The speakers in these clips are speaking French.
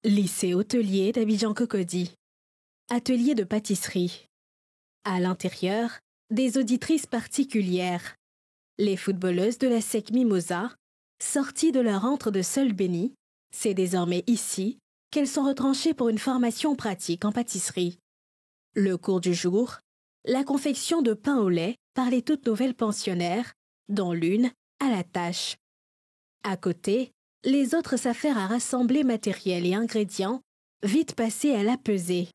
Lycée hôtelier d'Abidjan-Cocody. Atelier de pâtisserie. À l'intérieur, des auditrices particulières. Les footballeuses de la SEC Mimosa, sorties de leur antre de Seul-Béni, c'est désormais ici qu'elles sont retranchées pour une formation pratique en pâtisserie. Le cours du jour, la confection de pain au lait par les toutes nouvelles pensionnaires, dont l'une à la tâche. À côté, les autres s'affairent à rassembler matériel et ingrédients, vite passés à la pesée.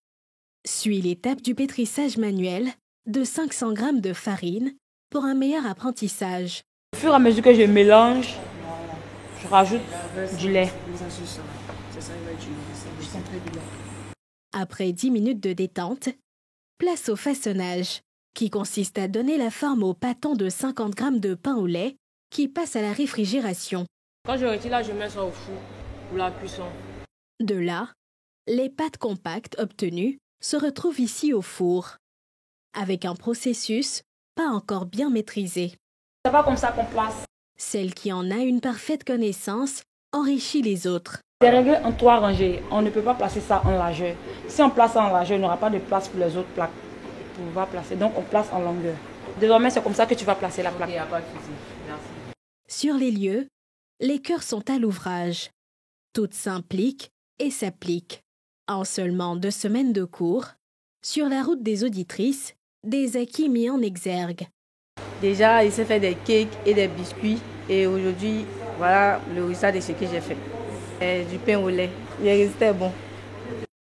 Suit l'étape du pétrissage manuel de 500 g de farine pour un meilleur apprentissage. Au fur et à mesure que je mélange, je rajoute du lait. Après 10 minutes de détente, place au façonnage, qui consiste à donner la forme au pâton de 50 g de pain au lait qui passe à la réfrigération. Quand je retire là, je mets ça au four pour la cuisson. De là, les pâtes compactes obtenues se retrouvent ici au four, avec un processus pas encore bien maîtrisé. C'est pas comme ça qu'on place. Celle qui en a une parfaite connaissance enrichit les autres. C'est réglé en 3 rangées. On ne peut pas placer ça en largeur. Si on place ça en largeur, il n'y aura pas de place pour les autres plaques pour pouvoir placer. Donc on place en longueur. Désormais, c'est comme ça que tu vas placer la plaque. Il n'y a pas de souci. Merci. Sur les lieux, les cœurs sont à l'ouvrage. Toutes s'impliquent et s'appliquent. En seulement 2 semaines de cours, sur la route des auditrices, des acquis mis en exergue. Déjà, il s'est fait des cakes et des biscuits. Et aujourd'hui, voilà le résultat de ce que j'ai fait. Et du pain au lait. Le résultat est bon.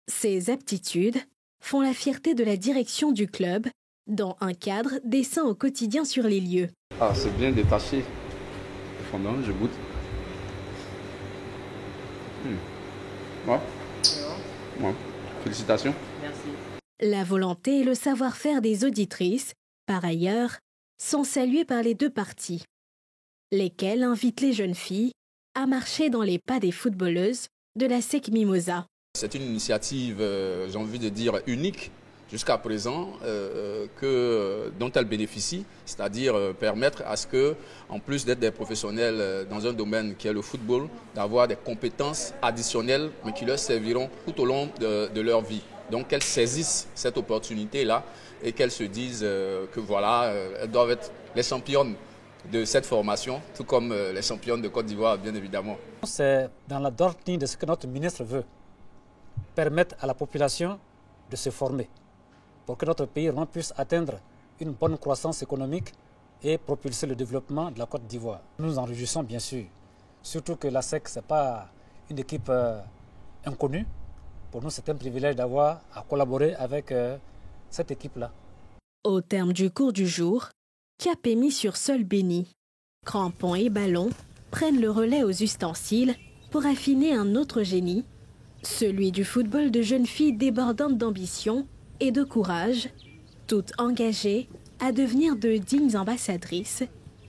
Ces aptitudes font la fierté de la direction du club, dont un cadre descend au quotidien sur les lieux. Ah, c'est bien détaché. Fondant, je goûte. Ouais. Ouais. Félicitations. Merci. La volonté et le savoir-faire des auditrices, par ailleurs, sont salués par les deux parties, lesquelles invitent les jeunes filles à marcher dans les pas des footballeuses de la SEC Mimosa. C'est une initiative, j'ai envie de dire, unique jusqu'à présent, dont elles bénéficient, c'est-à-dire permettre à ce que, en plus d'être des professionnels dans un domaine qui est le football, d'avoir des compétences additionnelles, mais qui leur serviront tout au long de leur vie. Donc qu'elles saisissent cette opportunité-là et qu'elles se disent que voilà, elles doivent être les championnes de cette formation, tout comme les championnes de Côte d'Ivoire, bien évidemment. C'est dans la droite ligne de ce que notre ministre veut, permettre à la population de se former, pour que notre pays puisse atteindre une bonne croissance économique et propulser le développement de la Côte d'Ivoire. Nous nous en réjouissons bien sûr, surtout que la SEC, ce n'est pas une équipe inconnue. Pour nous, c'est un privilège d'avoir à collaborer avec cette équipe-là. Au terme du cours du jour, cap est mis sur Seul-Béni. Crampons et ballons prennent le relais aux ustensiles pour affiner un autre génie, celui du football de jeunes filles débordantes d'ambition et de courage, toutes engagées à devenir de dignes ambassadrices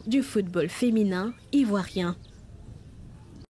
du football féminin ivoirien.